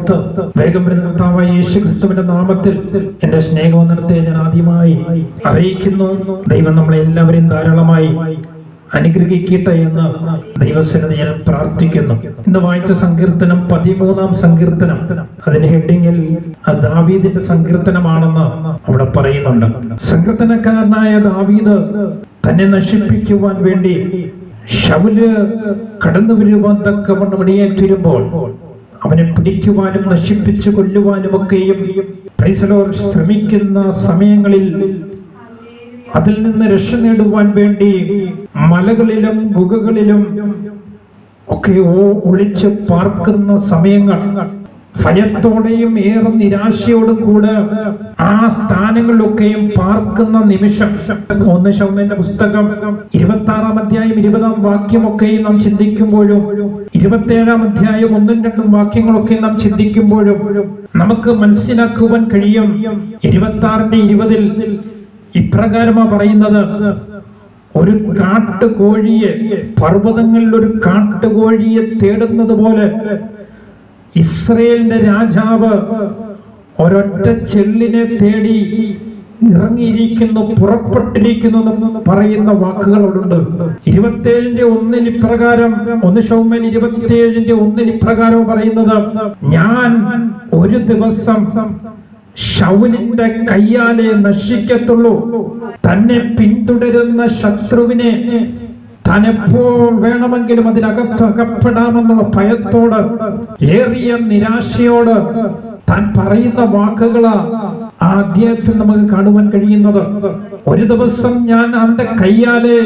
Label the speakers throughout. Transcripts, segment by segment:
Speaker 1: ഓർത്ത് വേഗം വരുന്ന കർത്താവായ യേശു ക്രിസ്തുവിന്റെ നാമത്തിൽ എന്റെ സ്നേഹവന്ദനത്തെ ഞാൻ ആദ്യമായി അറിയിക്കുന്നു. ദൈവം നമ്മളെ എല്ലാവരെയും ധാരാളമായി അനുഗ്രഹിക്കട്ടെ എന്ന് ദൈവസന്നിധി ഞാൻ പ്രാർത്ഥിക്കുന്നു. ഇന്ന് വായിച്ച സങ്കീർത്തനം 13-ാം സങ്കീർത്തനം, അതിന്റെ ഹെഡിങ്ങിൽ ദാവീദിന്റെ സങ്കീർത്തനമാണെന്ന് അവിടെ പറയുന്നുണ്ട്. സങ്കീർത്തനക്കാരനായ ദാവീദ് തന്നെ നശിപ്പിക്കുവാൻ വേണ്ടി ശൗല് കടന്നു വരുവാൻ തക്കവണ്ണം ഇടയായിത്തീരുമ്പോൾ അവനെ പിടിക്കുവാനും നശിപ്പിച്ചു കൊല്ലുവാനും ഒക്കെയും ശ്രമിക്കുന്ന സമയങ്ങളിൽ അതിൽ നിന്ന് രക്ഷ നേടുവാൻ വേണ്ടി മലകളിലും ഗുഹകളിലും ഒക്കെ ഒളിച്ച് പാർക്കുന്ന സമയങ്ങൾ, ഭയത്തോടെയും ഏറെ നിരാശയോടും കൂടെ ആ സ്ഥാനങ്ങളിലൊക്കെയും പാർക്കുന്ന നിമിഷം, 1 ശമൂവേലിന്റെ പുസ്തകം 26-ാം അധ്യായം 20-ാം വാക്യമൊക്കെയും നാം ചിന്തിക്കുമ്പോഴും 27-ാം അധ്യായം 1-2 വാക്യങ്ങളൊക്കെ നാം ചിന്തിക്കുമ്പോഴും നമുക്ക് മനസ്സിലാക്കുവാൻ കഴിയും. 26-ന്റെ 20-ൽ ഇപ്രകാരമാ പറയുന്നത്: ഒരു കാട്ടുകോഴിയെ, പർവ്വതങ്ങളിൽ ഒരു കാട്ടുകോഴിയെ തേടുന്നത് പോലെ ഇസ്രയേലിന്റെ രാജാവ് ഒരൊറ്റ ചെള്ളിനെ തേടി ഇറങ്ങിയിരിക്കുന്നു, പുറപ്പെട്ടിരിക്കുന്നു എന്ന് പറയുന്ന വാക്കുകളുണ്ട്. 27-ന്റെ 1-ൽ ഇപ്രകാരം, 1 ശമൂവേൽ 27-ന്റെ 1-ൽ ഇപ്രകാരം പറയുന്നത്: ഞാൻ ഒരു ദിവസം ശൗലിന്റെ കയ്യാലെ നശിക്കത്തുള്ളൂ. തന്നെ പിന്തുടരുന്ന ശത്രുവിനെ താൻ എപ്പോൾ വേണമെങ്കിലും അതിനകത്ത് അകപ്പെടാമെന്നുള്ള ഭയത്തോട്, ഏറിയ നിരാശയോട് താൻ പറയുന്ന വാക്കുകള് ആ അധ്യായത്തിൽ നമുക്ക് കാണുവാൻ കഴിയുന്നത്. ഒരു ദിവസം ഞാൻ അവന്റെ കയ്യാലെ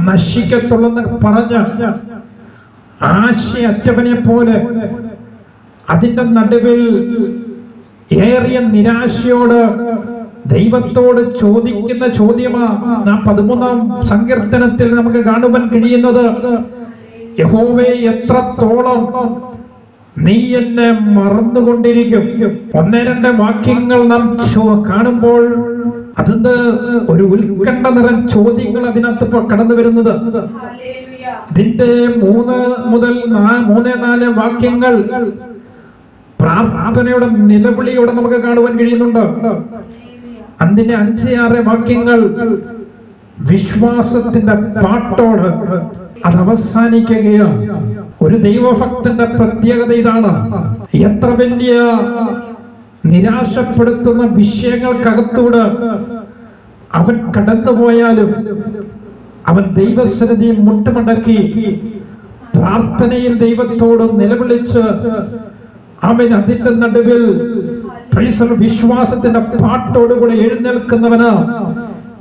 Speaker 1: നശിക്കത്തുള്ളെന്ന് പറഞ്ഞ് ആശയറ്റവനെ പോലെ അതിന്റെ നടുവിൽ ഏറിയ നിരാശയോട് ദൈവത്തോട് ചോദിക്കുന്ന ചോദ്യമാ 13-ാം സങ്കീർത്തനത്തിൽ നമുക്ക് കാണുവാൻ കഴിയുന്നത്: യഹോവേ, എത്രത്തോളം നീ എന്നെ മറന്നുകൊണ്ടിരിക്കും? 1-2 വാക്യങ്ങൾ നാം കാണുമ്പോൾ അതിന്റെ ഒരു ഉത്കണ്ഠ നിറഞ്ഞ ചോദ്യങ്ങൾ അതിനകത്ത് കടന്നു വരുന്നത്. ഇതിന്റെ 3 മുതൽ 3-4 വാക്യങ്ങൾ പ്രാർത്ഥനയുടെ നിലവിളിയോടെ നമുക്ക് കാണുവാൻ കഴിയുന്നുണ്ട്. അതിന്റെ 5-6 വാക്യങ്ങൾ വിശ്വാസത്തിന്റെ പാട്ടോട് അത് അവസാനിക്കുകയാണ്. ഒരു ദൈവഭക്തന്റെ പ്രത്യേകത ഇതാണ്: എത്ര വലിയ നിരാശപ്പെടുത്തുന്ന വിഷയങ്ങൾക്കകത്തൂടെ അവൻ കടന്നുപോയാലും അവൻ ദൈവസന്നിധി മുട്ടുമടക്കി പ്രാർത്ഥനയിൽ ദൈവത്തോട് നിലവിളിച്ച് അവൻ അതിന്റെ നടുവിൽ വിശ്വാസത്തിന്റെ പാട്ടോടുകൂടെ എഴുന്നേൽക്കുന്നവന്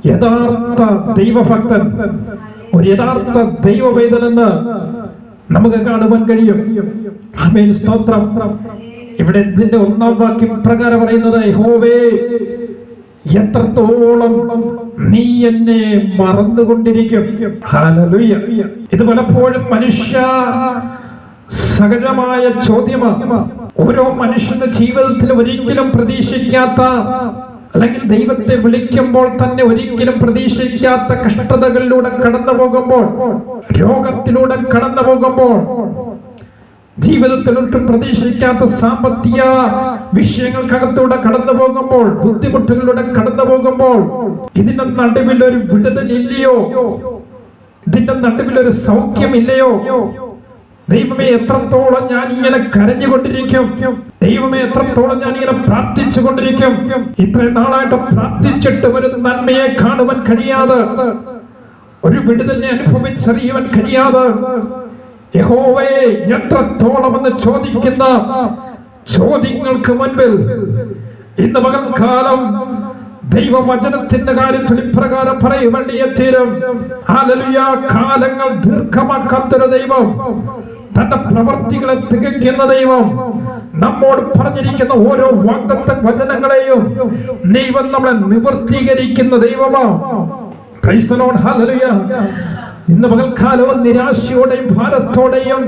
Speaker 1: യഥാർത്ഥ ദൈവഭക്തൻ, ഒരു യഥാർത്ഥ ദൈവവേദനെന്ന് നമുക്ക് കാണുവാൻ കഴിയും. ആമേൻ, സ്തോത്രം. ഇവിടെ ഇതിന്റെ 1-ാം വാക്യം പ്രകാരം പറയുന്നത്: യഹോവേ, എത്രത്തോളം നീ എന്നെ മറന്നുകൊണ്ടിരിക്കും? ഹല്ലേലൂയ. ഇത് പലപ്പോഴും മനുഷ്യ സഹജമായ ചോദ്യമാണ്. ഓരോ മനുഷ്യന്റെ ജീവിതത്തിൽ ഒരിക്കലും പ്രതീക്ഷിക്കാത്ത, അല്ലെങ്കിൽ ദൈവത്തെ വിളിക്കുമ്പോൾ തന്നെ ഒരിക്കലും പ്രതീക്ഷിക്കാത്ത കഷ്ടതകളിലൂടെ കടന്നു പോകുമ്പോൾ, രോഗത്തിലൂടെ കടന്നു പോകുമ്പോൾ, ജീവിതത്തിൽ ഒട്ടും പ്രതീക്ഷിക്കാത്ത സാമ്പത്തിക വിഷയങ്ങൾക്കകത്തൂടെ കടന്നു പോകുമ്പോൾ, ബുദ്ധിമുട്ടുകളിലൂടെ കടന്നു പോകുമ്പോൾ, ഇതിന്റെ നടുവിൽ ഒരു വിടുതലില്ലയോ? ഇതിന്റെ നടുവിൽ ഒരു സൗഖ്യമില്ലയോ? ദൈവമേ, എത്രത്തോളം ഞാൻ ഇങ്ങനെ കരഞ്ഞുകൊണ്ടിരിക്കും? ദൈവമേ, എത്രത്തോളം ഞാൻ ഇങ്ങനെ പ്രാർത്ഥിച്ചു കൊണ്ടിരിക്കും? ഇത്രയും നാളായിട്ട് പ്രാർത്ഥിച്ചിട്ട് ഒരു നന്മയെ കാണുവാൻ കഴിയാതെ, ഒരു വിടുതലിനെ അനുഭവിച്ചറിയുവാൻ കഴിയാതെ, യഹോവേ, എത്രത്തോളം എന്ന് ചോദിക്കുന്ന ചോദ്യങ്ങൾക്ക് മുൻപിൽ ഇന്ന് പകൽക്കാലം ദൈവവചനത്തിന്റെ കാര്യത്തിൽ ഇപ്രകാരം പറയുവാൻ തീരും: ഹല്ലേലൂയ. കാലങ്ങൾ ദീർഘമാക്കാത്തൊരു ദൈവം, തന്റെ പ്രവർത്തികളെ തികയ്ക്കുന്ന ദൈവം, നമ്മോട് പറഞ്ഞിരിക്കുന്ന ഓരോ വാഗ്ദത്ത വചനങ്ങളെയും ദൈവം നമ്മളെ നിവർത്തീകരിക്കുന്ന ദൈവമാണ്. Price the Lord. ഹല്ലേലൂയ. ഇന്ന് പകൽക്കാലവും നിരാശയോടെയും ഭാരത്തോടെയും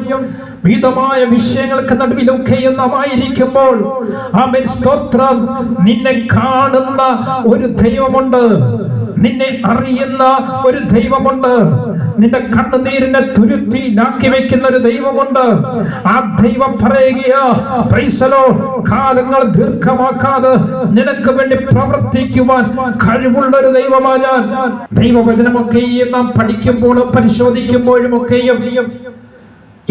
Speaker 1: വിവിധമായ വിഷയങ്ങൾക്ക് നടുവിലൊക്കെയും നാം ആയിരിക്കുമ്പോൾ, ആമേൻ, സ്തോത്രം, നിന്നെ കാണുന്ന ഒരു ദൈവമുണ്ട്. നിന്നെ അറിയുന്ന ഒരു ദൈവമുണ്ട്. നിന്റെ കണ്ണുനീരിനെ തുരുത്തിയിലാക്കി വെക്കുന്ന ഒരു ദൈവമുണ്ട്. ആ ദൈവം പറയുകയാ, പ്രൈസ് ദി ലോർഡ്, കാലങ്ങൾ ദീർഘമാക്കാതെ നിനക്ക് വേണ്ടി പ്രവർത്തിക്കുവാൻ കഴിവുള്ള ഒരു ദൈവമാണ് ഞാൻ. ദൈവവചനമൊക്കെയും നാം പഠിക്കുമ്പോഴും പരിശോധിക്കുമ്പോഴും ഒക്കെയും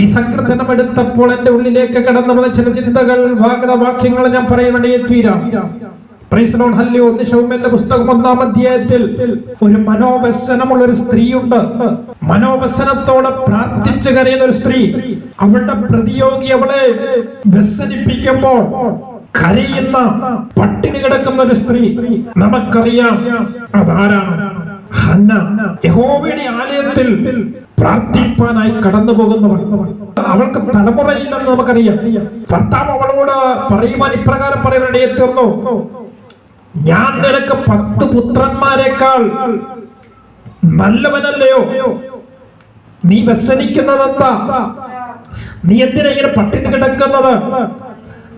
Speaker 1: ഈ സങ്കീർത്തനം എടുത്തപ്പോൾ എന്റെ ഉള്ളിലേക്ക് കടന്നു വന്ന ചില ചിന്തകൾ, വാക്യങ്ങൾ ഞാൻ പറയാൻ വേണ്ടി തീരാം. Praise the Lord, hallelujah. ഒന്ന് ശമൂവേലിന്റെ പുസ്തകം 1-ാം അധ്യായത്തിൽ ഒരു മനോവ്യസനമുള്ള ഒരു സ്ത്രീയുണ്ട്. മനോവ്യസനത്തോടെ പ്രാർത്ഥിച്ചു കരയുന്ന ഒരു സ്ത്രീ. അവളുടെ പ്രതിയോഗി അവളെ വ്യസനിപ്പിക്കുമ്പോൾ കരയുന്ന, പട്ടിണി കിടക്കുന്ന ഒരു സ്ത്രീ. നമുക്കറിയാം അതാരാണ്. ഹന്ന. യഹോവയുടെ ആലയത്തിൽ പ്രാർത്ഥിപ്പാനായി കടന്നു പോകുന്നവർ. അവൾക്ക് തലമുറയില്ലെന്ന് നമുക്കറിയാം. ഭർത്താവ് അവളോട് പറയുവാൻ ഇപ്രകാരം പറയുവാനിടയെ തീർന്നു, ഞാൻ നിനക്ക് 10 പുത്രന്മാരെക്കാൾ നല്ലവനല്ലയോ? നീ വ്യസനിക്കുന്നതെന്താ? നീ എന്തിനാ ഇങ്ങനെ പട്ടിണി കിടക്കുന്നത്?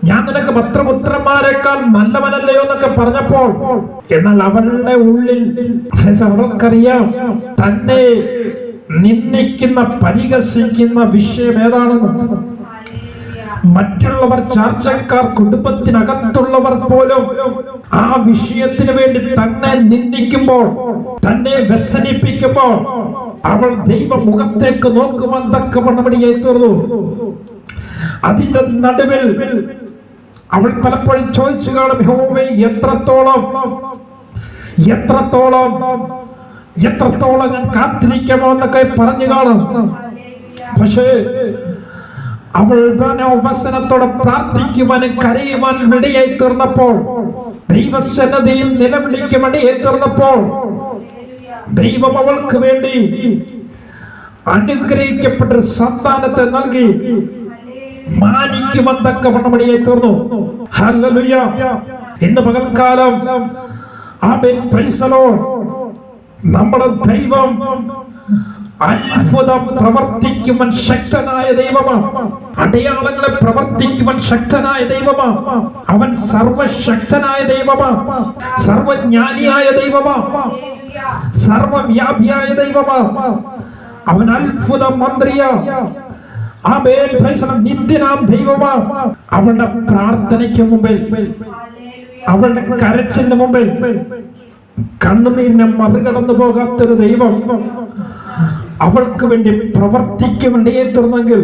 Speaker 1: ഞാൻ നിനക്ക് 10 പുത്രന്മാരെക്കാൾ നല്ലവനല്ലയോ എന്നൊക്കെ പറഞ്ഞപ്പോൾ, എന്നാൽ അവളുടെ ഉള്ളിൽ അവൾക്കറിയാം തന്നെ നിന്ദിക്കുന്ന, പരിഹസിക്കുന്ന വിഷയം ഏതാണെന്ന്. മറ്റുള്ളവർ, ചാർച്ചക്കാർ, കുടുംബത്തിനകത്തുള്ളവർ പോലും ആ വിഷയത്തിന് വേണ്ടി തന്നെ നിന്ദിക്കുമ്പോൾ, തന്നെ വ്യസനിപ്പിക്കുമ്പോൾ, അവൾ ദൈവമുഖത്തേക്ക് നോക്കുവാൻ തക്കവണ്ണമടിയായി തീർന്നു. അതിന്റെ നടുവിൽ അവൾ പലപ്പോഴും ചോദിച്ചു കാണും, യഹോവേ, എത്രത്തോളം ഞാൻ കാത്തിരിക്കാമോ എന്നൊക്കെ പറഞ്ഞു കാണും. പക്ഷേ അവൾ മനോവ്യസനത്തോടെ പ്രാർത്ഥിക്കുവാനും കരയുവാനും ഇടയായി തീർന്നപ്പോൾ, ദൈവസന്നിധിയിൽ നിലവിളിക്കും ഇടയായി തീർന്നപ്പോൾ, ദൈവം അവൾക്ക് വേണ്ടി അനുഗ്രഹിക്കപ്പെട്ട സന്താനത്തെ നൽകി മാനിക്കുവാൻ തക്കവണ്ണമടിയായി തീർന്നു. ഹല്ലേലൂയ. ഇന്ന് പകൽക്കാലം ആമേൻ, പ്രൈസ് ദി ലോർഡ്, നമ്മുടെ ദൈവം അത്ഭുതം പ്രവർത്തിക്കുവാൻ ശക്തനായ ദൈവമാണ്. അടയാളങ്ങളെ പ്രവർത്തിക്കുവാൻ ശക്തനായ ദൈവമാണ്. അവൻ സർവശക്തനായ ദൈവമാണ്, സർവജ്ഞാനിയായ ദൈവമാണ്, സർവവ്യാപിയായ ദൈവമാണ്. അവൻ അത്ഭുത മന്ത്രിയാണ്. ആമേൻ, പ്രൈസ് ദി ലോർഡ്, നിത്യനാം ദൈവമാണ്. അവളുടെ പ്രാർത്ഥനയ്ക്ക് മുമ്പിൽ, അവളുടെ കരച്ചിലിന് മുമ്പിൽ കണ്ണുനീരിനെ മറികടന്നു പോകാത്തൊരു ദൈവം അവൾക്ക് വേണ്ടി പ്രവർത്തിക്കുവേണ്ടിയേ തീർന്നെങ്കിൽ,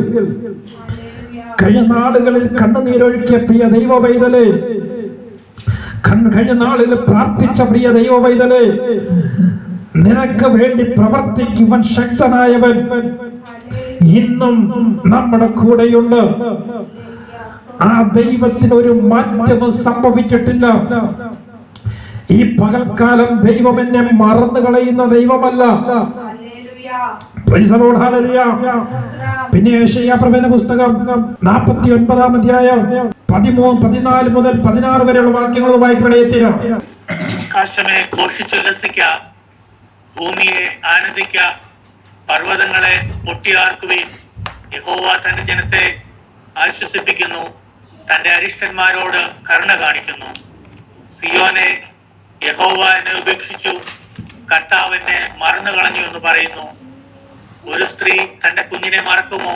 Speaker 1: കഴിഞ്ഞ നാളുകളിൽ കണ്ണുനീരൊഴുക്കിയ പ്രിയ ദൈവ പൈതലേ, കഴിഞ്ഞ നാളിൽ പ്രാർത്ഥിച്ച പ്രിയ ദൈവ പൈതലേ, നിനക്ക് വേണ്ടി പ്രവർത്തിക്കുവാൻ ശക്തനായവൻ ഇന്നും നമ്മുടെ കൂടെയുണ്ട്. ആ ദൈവത്തിന് ഒരു മാറ്റവും സംഭവിച്ചിട്ടില്ല. ഈ പകൽക്കാലം ദൈവം എന്നെ മറന്നു കളയുന്ന ദൈവമല്ല. Price the Lord, hallelujah. പിന്നെ യെശയ്യാപ്രവചന പുസ്തകം 49-ാം അധ്യായം 13, 14 മുതൽ 16 വരെയുള്ള വാക്യങ്ങൾ വായിക്കണേറ്റിരാം.
Speaker 2: ആകാശമേ ഘോഷിച്ചുല്ലസിക്ക, ഭൂമിയെ ആനന്ദിക്ക, പർവ്വതങ്ങളെ പൊട്ടിയാർക്കുവിൻ. യഹോവ തന്റെ ജനത്തെ ആശ്വസിപ്പിക്കുന്നു, തന്റെ അരിഷ്ടന്മാരോട് കരുണ കാണിക്കുന്നു. സിയോനെ, യഹോവ എന്നെ ഉപേക്ഷിച്ചു, കർത്താവ് എന്നെ മറന്നു കളഞ്ഞു എന്ന് പറയുന്നു. ഒരു സ്ത്രീ തന്റെ കുഞ്ഞിനെ മറക്കുമോ?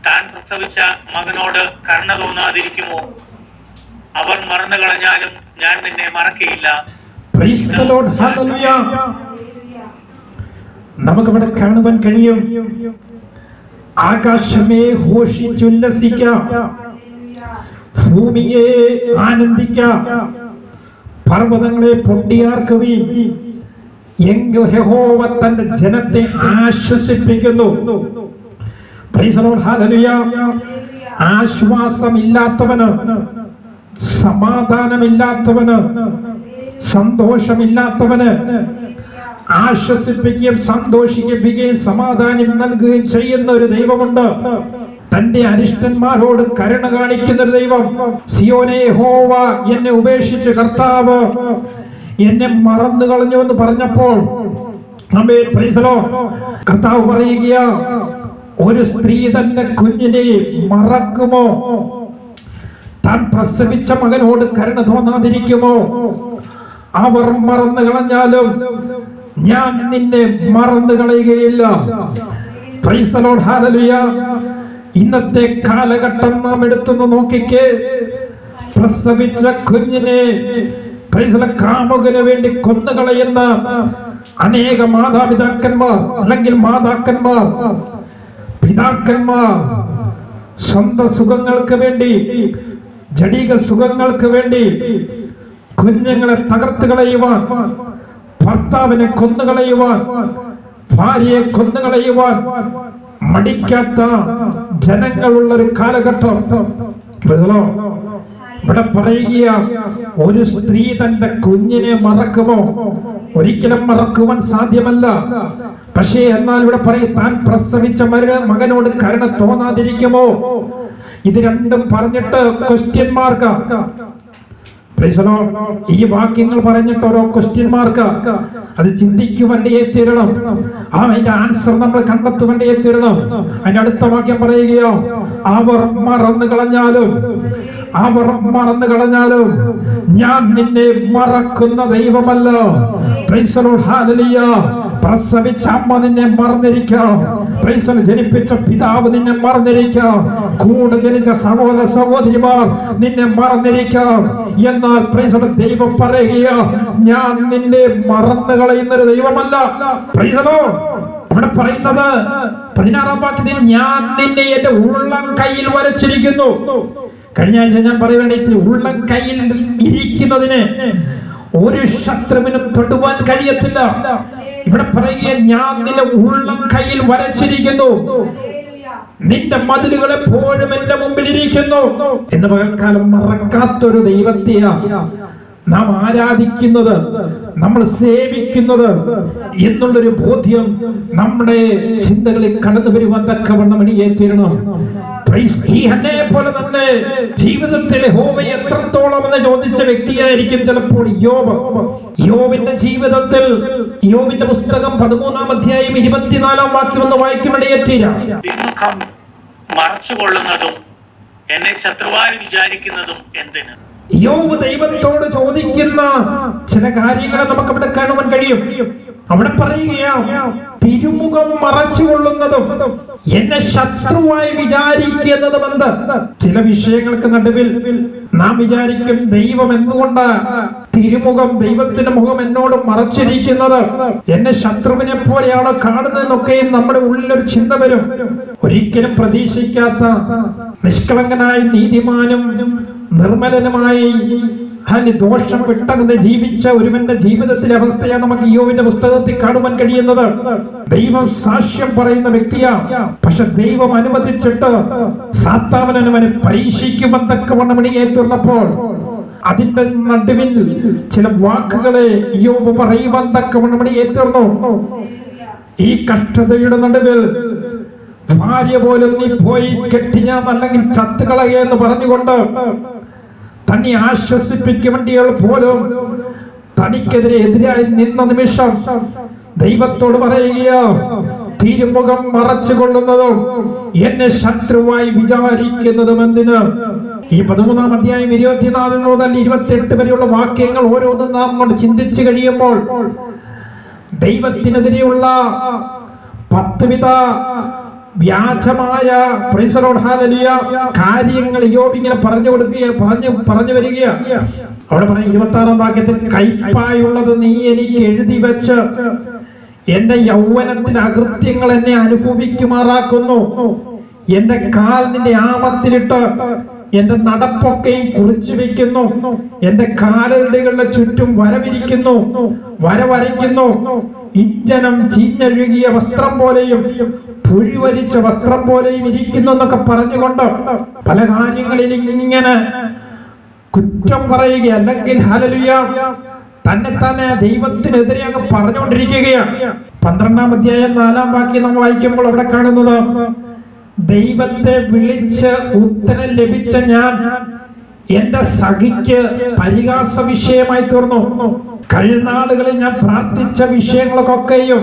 Speaker 2: താൻ പ്രസവിച്ച മകനോട് കരുണ തോന്നാതിരിക്കുമോ? അവർ മറന്നു കളഞ്ഞാലും ഞാൻ നിന്നെ മറക്കയില്ല.
Speaker 1: നമുക്കിവിടെ കാണുവാൻ കഴിയും, ആകാശമേ ഘോഷിച്ചുല്ലസിക്കാം, ഭൂമിയെ ആനന്ദിക്കാം, പർവ്വതങ്ങളെ പൊട്ടിയാർക്കുവിൻ. യഹോവ തന്റെ ജനത്തെ ആശ്വസിപ്പിക്കുന്നു. Praise the Lord, hallelujah. ആശ്വാസമില്ലാത്തവന്, സമാധാനമില്ലാത്തവന്, സന്തോഷമില്ലാത്തവന് ആശ്വസിപ്പിക്കുകയും സന്തോഷിപ്പിക്കുകയും സമാധാനം നൽകുകയും ചെയ്യുന്ന ഒരു ദൈവമുണ്ട്. തന്റെ അരിഷ്ടന്മാരോട് കരുണ കാണിക്കുന്ന ഒരു ദൈവം. സിയോനെ, യഹോവ എന്നെ ഉപേക്ഷിച്ച്, കർത്താവ് എന്നെ മറന്നു കളഞ്ഞു എന്ന് പറഞ്ഞപ്പോൾ, ആമേൻ, പ്രൈസ് ദി ലോർഡ്, കർത്താവ് പറയുകയാ, ഒരു സ്ത്രീ തന്റെ കുഞ്ഞിനെ മറക്കുമോ? താൻ പ്രസവിച്ച മകനോട് കരുണ തോന്നാതിരിക്കുമോ? അവർ മറന്നു കളഞ്ഞാലും ഞാൻ നിന്നെ മറന്നു കളയുകയില്ല. Praise the Lord, hallelujah. ഇന്നത്തെ കാലഘട്ടം നാം എടുത്തു നോക്കിക്കേ. പ്രസവിച്ച കുഞ്ഞിനെ കാമുകന് വേണ്ടി കൊന്നുകളയുന്ന അനേക മാതാപിതാക്കന്മാർ അല്ലെങ്കിൽ മാതാക്കന്മാർ, പിതാക്കന്മാർ സ്വന്തം സുഖങ്ങൾക്ക് വേണ്ടി, ജഡിക സുഖങ്ങൾക്ക് വേണ്ടി കുഞ്ഞുങ്ങളെ തകർത്ത് കളയുവാൻ, ഭർത്താവിനെ കൊന്നുകളയുവാൻ, ഭാര്യയെ കൊന്നുകളയുവാൻ മടിക്കാത്ത ജനങ്ങളുള്ള ഒരു കാലഘട്ടം. ഇവിടെ പറയുക, ഒരു സ്ത്രീ തന്റെ കുഞ്ഞിനെ മറക്കുമോ? ഒരിക്കലും മറക്കുവാൻ സാധ്യമല്ല. പക്ഷേ എന്നാൽ ഇവിടെ പറയും, താൻ പ്രസവിച്ച മകനോട് കരുണ തോന്നാതിരിക്കുമോ? ഇത് രണ്ടും പറഞ്ഞിട്ട് ക്വസ്റ്റ്യൻ മാർക്ക്. ഈ വാക്യങ്ങൾ പറഞ്ഞിട്ട് ഓരോ ക്വസ്റ്റ്യൻ മാർക്ക്. അത് ചിന്തിക്കുവേണ്ടിയേ തീരണം. അതിന്റെ ആൻസർ നമ്മൾ കണ്ടെത്തുവേണ്ടിയേ തീരണം. അതിന്റെ അടുത്ത വാക്യം പറയുകയോ, അവർ മറന്നു കളഞ്ഞാലും ഞാൻ നിന്നെ മറക്കുന്ന ദൈവമല്ല. പ്രസവിച്ച അമ്മ നിന്നെ മറന്നിരിക്കാം, ജനിപ്പിച്ച പിതാവ് നിന്നെ മറന്നിരിക്കാം, കൂടെ ജനിച്ച സഹോദര സഹോദരിമാർ നിന്നെ മറന്നിരിക്കാം. എന്നാൽ ദൈവം പറയുക, ഞാൻ നിന്നെ മറന്നു കളയുന്നൊരു ദൈവമല്ല. ഇവിടെ പറയുന്നത് 16-ാം വാക്യത്തിൽ, ഞാൻ നിന്നെ എന്റെ ഉള്ളം കയ്യിൽ വരച്ചിരിക്കുന്നു. കഴിഞ്ഞ ആഴ്ച ഞാൻ പറയുവേണ്ടി, ഉള്ളം കയ്യിൽ ഇരിക്കുന്നതിന് ഒരു ശത്രുവിനും തൊടുവാൻ കഴിയത്തില്ല. ഇവിടെ പറയുക, ഞാൻ നിന്നെ ഉള്ളം കയ്യിൽ വരച്ചിരിക്കുന്നു, നിന്റെ മതിലുകൾ എപ്പോഴും എന്റെ മുമ്പിൽ ഇരിക്കുന്നു എന്ന് പകൽക്കാലം മറക്കാത്തൊരു ദൈവത്തെയാണ് നാം ആരാധിക്കുന്നത്, നമ്മൾ സേവിക്കുന്നത് എന്നുള്ളൊരു ബോധ്യം നമ്മുടെ ചിന്തകളിൽ കടന്നു വരുവാൻ തക്കവണ്ണം ഇടയായിത്തീരണം. പോലെ തന്നെ ജീവിതത്തിൽ യഹോവയെ എത്രത്തോളം എന്ന് ചോദിച്ച വ്യക്തിയായിരിക്കും ചിലപ്പോൾ യോബിന്റെ ജീവിതത്തിൽ. യോബിന്റെ പുസ്തകം 13-ാം അധ്യായം 24-ാം വാക്യം ഒന്ന് വായിക്കുമിടയെത്തീരാ.
Speaker 2: മറച്ചുകൊള്ളുന്നതും എന്നെ ശത്രുവായി വിചാരിക്കുന്നതും എന്തിന്?
Speaker 1: യോബ് ദൈവത്തോട് ചോദിക്കുന്ന ചില കാര്യങ്ങളെ നമുക്ക് അവിടെ കാണുവാൻ കഴിയും. അവിടെ പറയുകയാണ്, തിരുമുഖം മറച്ചുകൊള്ളുന്നതും എന്നെ ശത്രുവായി വിചാരിക്കുന്നതും എന്ത്? ചില വിഷയങ്ങൾക്ക് നടുവിൽ നാം വിചാരിക്കും, ദൈവം എന്തുകൊണ്ട് തിരുമുഖം, ദൈവത്തിന്റെ മുഖം എന്നോട് മറച്ചിരിക്കുന്നത്, എന്നെ ശത്രുവിനെ പോലെയാണോ കാണുന്നതെന്നൊക്കെയും നമ്മുടെ ഉള്ളിലൊരു ചിന്ത വരും. ഒരിക്കലും പ്രതീക്ഷിക്കാത്ത നിഷ്കളങ്കനായി നീതിമാനും നിർമ്മലനുമായി ദോഷം വിട്ടകന്ന് ജീവിച്ച ഒരുവന്റെ ജീവിതത്തിലെ അവസ്ഥയാണ് നമുക്ക് യോബിന്റെ പുസ്തകത്തിൽ കാണുവാൻ കഴിയുന്നത്. ദൈവം സാക്ഷ്യം പറയുന്ന വ്യക്തിയാണ്. പക്ഷെ ദൈവം അനുവദിച്ചിട്ട് സാത്താവനെ പരീക്ഷിക്കുവാൻ തക്കവണ്ണം ഇടയായിത്തീർന്നപ്പോൾ അതിന്റെ നടുവിൽ ചില വാക്കുകളെ യോബ് പറയുവാൻ തക്കവണ്ണം ഇടയായിത്തീർന്നു. ഈ കഷ്ടതയുടെ നടുവിൽ ഭാര്യ പോലും നീ പോയി കെട്ടിഞ്ഞാൽ അല്ലെങ്കിൽ ചത്തുകളയെന്ന് പറഞ്ഞുകൊണ്ട് തന്നെ ആശ്വസിപ്പിക്കുവേണ്ടിയുള്ള പോലും തനിക്കെതിരെ എതിരായി നിന്ന നിമിഷം ദൈവത്തോട് പറയുക, തിരുമുഖം മറച്ചുകൊള്ളുന്നതും എന്നെ ശത്രുവായി വിചാരിക്കുന്നതും എന്തിന്? ഈ 13-ാം അധ്യായം 24 മുതൽ 28 വരെയുള്ള വാക്യങ്ങൾ ഓരോന്നും നാം കൊണ്ട് ചിന്തിച്ചു കഴിയുമ്പോൾ ദൈവത്തിനെതിരെയുള്ള 10 വിധ വ്യാജമായ കാര്യങ്ങൾ യോബ് ഇങ്ങനെ പറഞ്ഞു വരികയാണ്. അവിടെ പറഞ്ഞ 26-ാം വാക്യത്തിൽ, കൈപ്പായുള്ളത് നീ എനിക്ക് എഴുതി വെച്ച് എന്റെ യൗവനത്തിൽ അകൃത്യങ്ങൾ എന്നെ അനുഭവിക്കുമാറാക്കുന്നു. എന്റെ കാൽ നിന്റെ ആമത്തിലിട്ട് എന്റെ നടപ്പൊക്കെയും കുറിച്ചു വെക്കുന്നു. എന്റെ കാലടികളുടെ ചുറ്റും വരവരയ്ക്കുന്നു. ഇജ്ജനം ചീഞ്ഞഴുകിയ വസ്ത്രം പോലെയും പുഴിവരിച്ച വസ്ത്രം പോലെയും ഇരിക്കുന്നു എന്നൊക്കെ പറഞ്ഞുകൊണ്ട് പല കാര്യങ്ങളിൽ ഇങ്ങനെ കുറ്റം പറയുക, അല്ലെങ്കിൽ ഹല്ലേലൂയ തന്നെ ദൈവത്തിനെതിരെ അങ്ങ് പറഞ്ഞുകൊണ്ടിരിക്കുകയാണ്. 12-ാം അധ്യായം 4-ാം വാക്യം നമ്മൾ വായിക്കുമ്പോൾ അവിടെ കാണുന്നത്, ദൈവത്തെ വിളിച്ച് ഉത്തരം ലഭിച്ച ഞാൻ എന്റെ സഖിക്ക് പരിഹാസ വിഷയമായി തീർന്നു. കഴിഞ്ഞ നാളുകളിൽ ഞാൻ പ്രാർത്ഥിച്ച വിഷയങ്ങൾക്കൊക്കെയും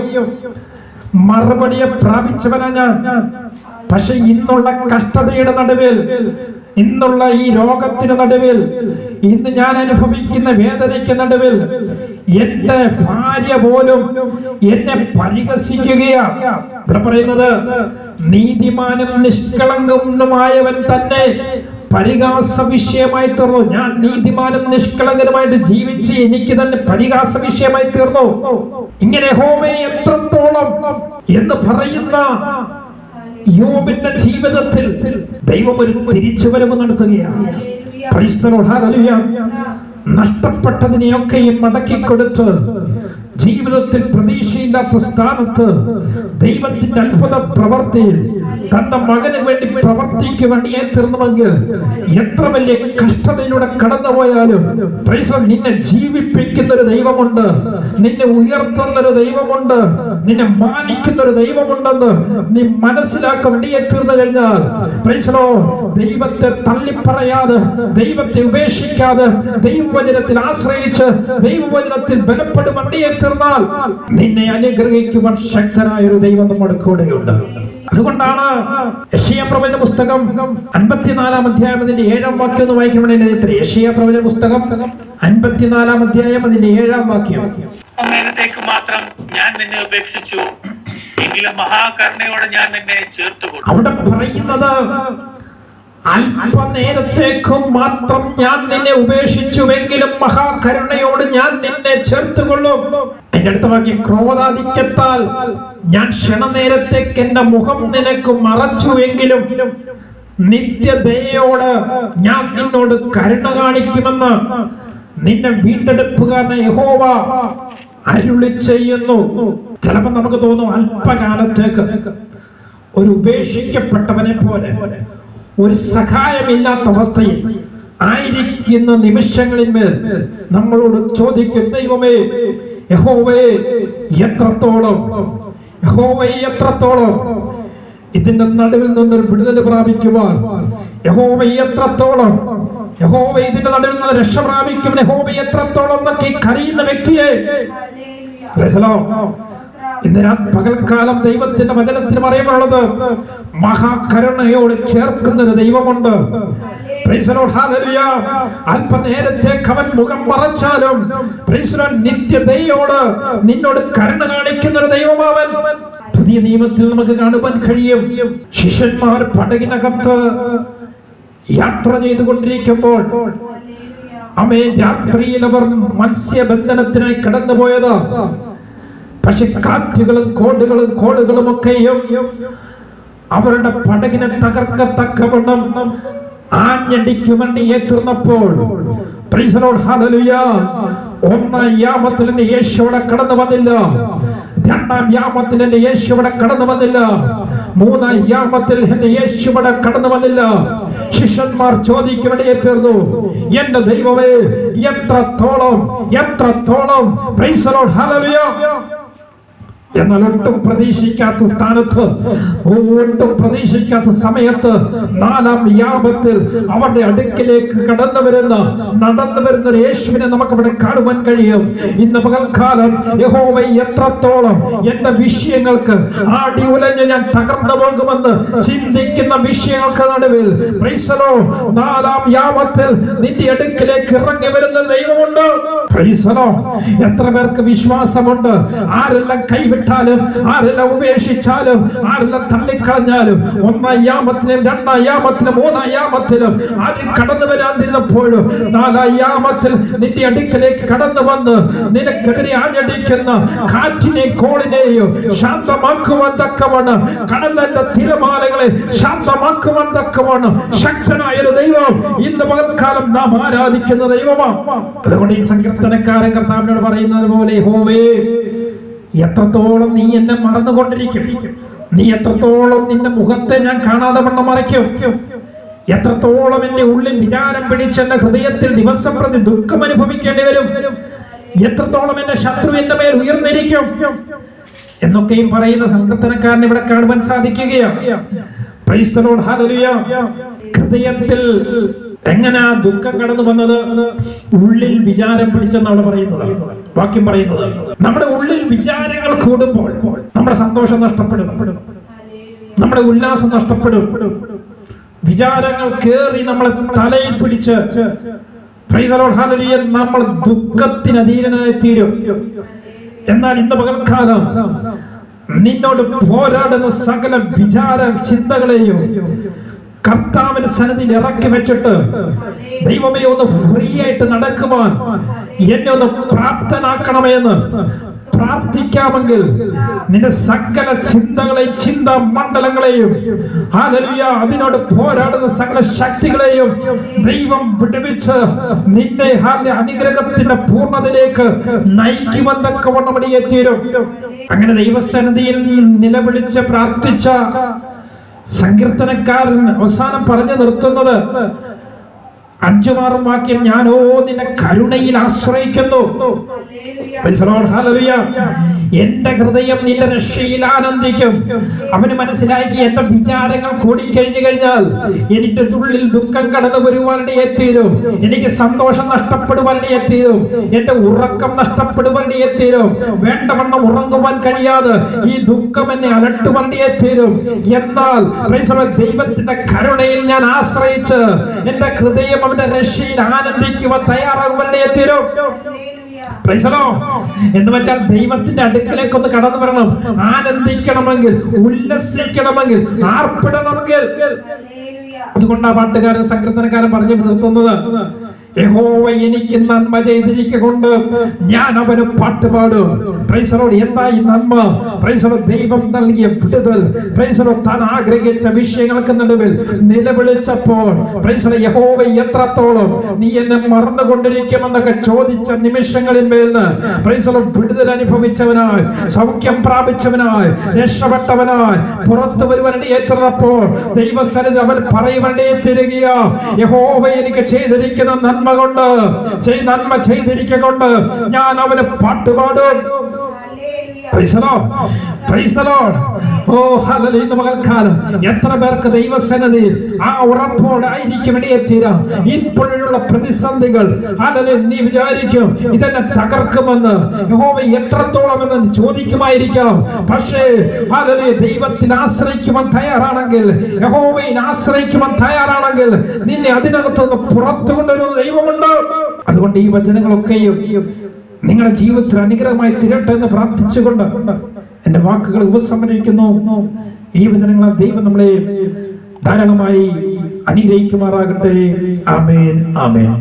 Speaker 1: മറുപടിയെ പ്രാപിച്ചവനാ ഞാൻ. പക്ഷെ ഇന്നുള്ള കഷ്ടതയുടെ നടുവിൽ, ഇന്നുള്ള ഈ രോഗത്തിന് നടുവിൽ, ഇന്ന് ഞാൻ അനുഭവിക്കുന്ന വേദനയ്ക്ക് നടുവിൽ എന്റെ ഭാര്യ പോലും എന്നെ പരിഹസിക്കുകയാ. ഇവിടെ പറയുന്നത് നീതിമാനും നിഷ്കളങ്കനുമായവൻ തന്നെ പരിഹാസ വിഷയമായി തീർന്നു. ഞാൻ നീതിമാനും നിഷ്കളങ്കനുമായിട്ട് ജീവിച്ച് എനിക്ക് തന്നെ പരിഹാസ വിഷയമായി തീർന്നു. ഇങ്ങനെ യഹോവേ എത്രത്തോളം എന്ന് പറയുന്ന യോബിന്റെ ജീവിതത്തിൽ ദൈവം ഒരു തിരിച്ചുവരവ് നടത്തുകയാണ്. Praise the Lord, hallelujah. നഷ്ടപ്പെട്ടതിനെയൊക്കെയും മടക്കിക്കൊടുത്ത് ജീവിതത്തിൽ പ്രതീക്ഷയില്ലാത്ത സ്ഥാനത്ത് ദൈവത്തിന്റെ അത്ഭുത പ്രവർത്തിയിൽ തന്റെ മകന് വേണ്ടി പ്രവർത്തിക്കുവാൻ തീർന്നുവെങ്കിൽ എത്ര വലിയ കഷ്ടതയിലൂടെ കടന്നുപോയാലും നിന്നെ ജീവിപ്പിക്കുന്ന ഒരു ദൈവമുണ്ട്, നിന്നെ ഉയർത്തുന്ന ഒരു ദൈവമുണ്ട്, നിന്നെ മാനിക്കുന്ന ഒരു ദൈവമുണ്ടെന്ന് നീ മനസ്സിലാക്കാൻ വേണ്ടിയെ തീർന്നു കഴിഞ്ഞാൽ ദൈവത്തെ തള്ളിപ്പറയാതെ, ദൈവത്തെ ഉപേക്ഷിക്കാതെ, ദൈവവചനത്തിൽ ആശ്രയിച്ച് ദൈവവചനത്തിൽ ബലപ്പെടുവാൻ വേണ്ടിയെ തീർന്നാൽ നിന്നെ അനുഗ്രഹിക്കുവാൻ ശക്തനായ ഒരു ദൈവം നമ്മുടെ കൂടെയുണ്ട്. അതുകൊണ്ടാണ് യെശയ്യാപ്രവചന പുസ്തകം 54-ാം അധ്യായം അതിന്റെ 7-ാം വാക്യം ഒന്ന് വായിക്കുമ്പോൾ യെശയ്യാപ്രവചന പുസ്തകം 54-ാം അധ്യായം അതിന്റെ 7-ാം വാക്യം.
Speaker 2: നേരത്തേക്ക് മാത്രം ഞാൻ നിന്നെ ഉപേക്ഷിച്ചു, എങ്കിലും മഹാകരുണയോടെ ഞാൻ നിന്നെ ചേർത്തുകൊണ്ടു.
Speaker 1: അവിടെ പറയുന്നത് അല്പനേരത്തേക്കും മാത്രം ഞാൻ നിന്നെ ഉപേക്ഷിച്ചുവെങ്കിലും മഹാകരുണയോട് ഞാൻ നിന്നെ ചേർത്തുകൊള്ളും. എന്റെ അടുത്ത വാക്യം, ക്രോധാധിക്യത്താൽ ഞാൻ ക്ഷണനേരത്തേക്ക് എന്റെ മുഖം നിനക്ക് മറച്ചുവെങ്കിലും നിത്യദയോട് ഞാൻ നിന്നോട് കരുണ കാണിക്കുമെന്ന് നിന്നെ വീണ്ടെടുപ്പുകാരനെ യഹോവ അരുളി ചെയ്യുന്നു. ചിലപ്പോൾ നമുക്ക് തോന്നും അല്പകാലത്തേക്ക് ഒരു ഉപേക്ഷിക്കപ്പെട്ടവനെ പോലെ, ഒരു സഹായമില്ലാത്ത അവസ്ഥയിൽ ആയിരിക്കുന്ന നിമിഷങ്ങളിന്മേൽ നമ്മളോട് ചോദിക്കും, ദൈവമേ യഹോവേ എത്രത്തോളം, യഹോവേ എത്രത്തോളം ഇതിന്റെ നടുവിൽ നിന്നൊരു വിടുതൽ പ്രാപിക്കുവാൻ, യഹോവേ എത്രത്തോളം, യഹോവേ ഇതിന്റെ നടുവിൽ നിന്ന് രക്ഷ പ്രാപിക്കും, യഹോവേ എത്രത്തോളം എന്നൊക്കെ കരയുന്ന വ്യക്തിയെ ഇന്ന് പകൽക്കാലം ദൈവത്തിന്റെ വചനത്തിന് പറയുന്നുള്ളത് മഹാകരുണയോട് ചേർക്കുന്ന ഒരു ദൈവമുണ്ട്. അല്പനേരത്തേക്ക് അവൻ മുഖം മറച്ചാലും നിത്യദയോട് നിന്നോട് കരുണ കാണിക്കുന്ന ഒരു ദൈവമാവൻ. പുതിയ നിയമത്തിൽ നമുക്ക് കാണുവാൻ കഴിയും, ശിഷ്യന്മാർ പടകിനകത്ത് യാത്ര ചെയ്തുകൊണ്ടിരിക്കുമ്പോൾ രാത്രിയിൽ അവർ മത്സ്യബന്ധനത്തിനായി കടന്നുപോയത്. പക്ഷെ കാറ്റുകളും കോളുകളും ഒക്കെയും അവരുടെ പടകിനെ തകർക്കത്തക്കവണ്ണം ആഞ്ഞടിക്കുമെന്ന് ഏറ്റുന്നപ്പോൾ ഒന്നാം യാമത്തിൽ എന്റെ യേശുവിടെ കടന്നു വന്നില്ല, രണ്ടാം യാമത്തിൽ എന്റെ യേശുവിടെ കടന്നു വന്നില്ല, മൂന്നാം യാമത്തിൽ എന്റെ യേശുവിടെ കടന്നു വന്നില്ല. ശിഷ്യന്മാർ ചോദിക്കുവാനേ തീർന്നു, എന്റെ ദൈവമേ എത്രത്തോളം, എത്രത്തോളം. Price the Lord, hallelujah. എന്നാൽ ഒട്ടും പ്രതീക്ഷിക്കാത്ത സ്ഥാനത്ത്, ഒട്ടും പ്രതീക്ഷിക്കാത്ത സമയത്ത്, നാലാം യാമത്തിൽ അവരുടെ അടുക്കിലേക്ക് നടന്നു വരുന്ന യേശുവിനെ നമുക്ക് അവിടെ കാണുവാൻ കഴിയും. ഇന്ന് പകൽക്കാലം യഹോവേ എത്രത്തോളം എന്റെ വിഷയങ്ങൾക്ക് ആടി ഉലഞ്ഞ് ഞാൻ തകർന്നു പോകുമെന്ന് ചിന്തിക്കുന്ന വിഷയങ്ങൾക്ക് നടുവിൽ നാലാം യാമത്തിൽ നിന്റെ അടുക്കിലേക്ക് ഇറങ്ങി വരുന്ന ദൈവമുണ്ട്. എത്ര പേർക്ക് വിശ്വാസമുണ്ട്? ആരെല്ലാം കൈവിട്ടാലും, ആരെല്ലാം ഉപേക്ഷിച്ചാലും, ആരെല്ലാം തള്ളിക്കളഞ്ഞാലും, ഒന്നാം യാമത്തിലും രണ്ടാം യാമത്തിലും മൂന്നാം യാമത്തിലും ആരും കടന്നു വരാൻ നിന്നപ്പോഴും നാലാം യാമത്തിൽ നിന്റെ അടുക്കലേക്ക് കടന്നു വന്ന് നിനക്കെതിരെ ആഞ്ഞടിക്കുന്ന കാറ്റിനെയും കോളിനെയും ശാന്തമാക്കുവാൻ തക്കവണ്ണം, കടലിന്റെ തിരമാലകളെ ശാന്തമാക്കുവാൻ തക്കവണ്ണം ശക്തനായ ഒരു ദൈവം ഇന്ന് പകൽക്കാലം നാം ആരാധിക്കുന്ന ദൈവമാണ്. അതുകൊണ്ട് ഈ സങ്കീർത്തനക്കാരൻ കർത്താവിനോട് പറയുന്നത് പോലെ, യഹോവേ എത്രത്തോളം നീ എന്നെ മറന്നുകൊണ്ടിരിക്കും, നീ എത്രത്തോളം നിന്റെ മുഖത്തെ ഞാൻ കാണാതെ വണ്ണം മറയ്ക്കും, എത്രത്തോളം എന്റെ ഉള്ളിൽ വിചാരം പിടിച്ച് എന്റെ ഹൃദയത്തിൽ ദിവസം പ്രതി ദുഃഖം അനുഭവിക്കേണ്ടി വരും, എത്രത്തോളം എന്റെ ശത്രു എന്റെ മേൽ ഉയർന്നിരിക്കും എന്നൊക്കെയും പറയുന്ന സങ്കീർത്തനക്കാരൻ ഇവിടെ കാണുവാൻ സാധിക്കുകയാണ്. Praise the Lord, hallelujah. ഹൃദയത്തിൽ എങ്ങനെ ദുഃഖം കടന്നു വന്നത്? ഉള്ളിൽ വിചാരം പിടിച്ചെന്നാണ് പറയുന്നത്, വാക്യം പറയുന്നത്. നമ്മുടെ ഉള്ളിൽ വിചാരങ്ങൾ കൂടുമ്പോൾ നമ്മുടെ സന്തോഷം നഷ്ടപ്പെടും, നമ്മുടെ ഉല്ലാസം നഷ്ടപ്പെടും. വിചാരങ്ങൾ കേറി നമ്മളെ തലയിൽ പിടിച്ച് പ്രൈസ് ദി ലോർഡ്, ഹല്ലേലൂയ. നമ്മൾ ദുഃഖത്തിന് അധീനനായി തീരും. എന്നാൽ ഇന്ന് പകൽക്കാലം നിന്നോട് പോരാടുന്ന സകല വിചാര ചിന്തകളെയും കർത്താവിന്റെ സന്നിധിയിൽ ഇറക്കി വെച്ചിട്ട്, ദൈവമേ ഒന്ന് ഫ്രീ ആയിട്ട് നടക്കുവാൻ എന്നെ ഒന്ന് പ്രാപ്തനാക്കണമേ എന്ന് പ്രാർത്ഥിക്കാമെങ്കിൽ നിന്റെ സകല ചിന്തകളെയും ചിന്താ മണ്ഡലങ്ങളെയും, ഹല്ലേലൂയ, അതിനോട് പോരാടുന്ന സകല ശക്തികളെയും ദൈവം വിടുവിച്ച് നിന്നെ അനുഗ്രഹത്തിന്റെ പൂർണ്ണതയിലേക്ക് നയിക്കുമെന്നൊക്കെ വണ്ണമടിയെത്തീരും. അങ്ങനെ ദൈവസന്നിധിയിൽ നിലവിളിച്ച് പ്രാർത്ഥിച്ച സങ്കീർത്തനക്കാരൻ അവസാനം പറഞ്ഞു നിർത്തുന്നത് 5-6 വാക്യം, ഞാനോ നിന്റെ കരുണയിൽ ആശ്രയിക്കുന്നു. എന്റെ ഹൃദയം നിന്റെ രക്ഷയിൽ ആനന്ദിക്കും. അവന് മനസ്സിലാക്കി എന്റെ വിചാരങ്ങൾ കൂടിക്കഴിഞ്ഞു കഴിഞ്ഞാൽ എനിക്ക് ഉള്ളിൽ ദുഃഖം കടന്നു വരുവാനിടയെത്തീരും, എനിക്ക് സന്തോഷം നഷ്ടപ്പെടുവാനിടയെത്തീരും, എന്റെ ഉറക്കം നഷ്ടപ്പെടുവാനിടയെത്തീരും, വേണ്ടവണ്ണം ഉറങ്ങുവാൻ കഴിയാതെ ഈ ദുഃഖം എന്നെ അലട്ടുവാനിടയെത്തീരും. എന്നാൽ ദൈവത്തിന്റെ കരുണയിൽ ഞാൻ ആശ്രയിച്ച് എന്റെ ഹൃദയം അവന്റെ രക്ഷയിൽ ആനന്ദിക്കുവാൻ തയ്യാറാകുവാനിടയെത്തീരും. എന്ന് വെച്ചാൽ ദൈവത്തിന്റെ അടുക്കലേക്ക് ഒന്ന് കടന്നു വരണം. ആനന്ദിക്കണമെങ്കിൽ, ഉല്ലസിക്കണമെങ്കിൽ, ആർപ്പിടണമെങ്കിൽ. അതുകൊണ്ടാ പാട്ടുകാരൻ സങ്കീർത്തനക്കാരൻ പറഞ്ഞു നിർത്തുന്നത്, യഹോവ എനിക്ക് നന്മ ചെയ്തിരിക്കൊണ്ട് ഞാൻ അവന് പാട്ടുപാടും. എന്താ ഈ നന്മ? ദൈവം നൽകിയ വിടുതൽ. താൻ ആഗ്രഹിച്ച വിഷയങ്ങൾക്ക് നടുവിൽ നിലവിളിച്ചപ്പോൾ യഹോവ എത്രത്തോളം നീ എന്നെ മറന്നുകൊണ്ടിരിക്കുമെന്നൊക്കെ ചോദിച്ച നിമിഷങ്ങളിൽ മേൽന്ന് വിടുതൽ അനുഭവിച്ചവനായി, സൗഖ്യം പ്രാപിച്ചവനായി, രക്ഷപ്പെട്ടവനായി പുറത്തു വരുവാനിടയേറ്റപ്പോൾ ദൈവസന്നിധി അവൻ പറയുവാനിടയെത്തിരിക്കുക, യഹോവ എനിക്ക് ചെയ്തിരിക്കുന്ന നന്മ കൊണ്ട്, നന്മ ചെയ്തിരിക്കൊണ്ട് ഞാൻ അവന് പാട്ടുപാടും. എത്ര പേർക്ക് ദൈവസന്നിധിയിൽ ആ ഉറപ്പോടായിരിക്കും ഇടയെത്തീരാം. ഇപ്പോഴുള്ള പ്രതിസന്ധികൾ നീ വിചാരിക്കും ഇതെന്നെ തകർക്കുമെന്ന്, യഹോവ എത്രത്തോളം എന്ന് ചോദിക്കുമായിരിക്കാം. പക്ഷേ ദൈവത്തിൽ ആശ്രയിക്കുവാൻ തയ്യാറാണെങ്കിൽ, യഹോവയിൽ ആശ്രയിക്കുവാൻ തയ്യാറാണെങ്കിൽ നിന്നെ അതിനകത്തുനിന്ന് പുറത്തു കൊണ്ടുവരുന്ന ദൈവമുണ്ട്. അതുകൊണ്ട് ഈ വചനങ്ങളൊക്കെയും നിങ്ങളുടെ ജീവിതത്തിൽ അനുഗ്രഹമായി തീരട്ടെ എന്ന് പ്രാർത്ഥിച്ചുകൊണ്ട് എന്റെ വാക്കുകൾ ഉപസംഹരിക്കുന്നു. ഈ വചനങ്ങളാൽ ദൈവം നമ്മളെ ധാരാളമായി അനുഗ്രഹിക്കുമാറാകട്ടെ. ആമേൻ, ആമേൻ.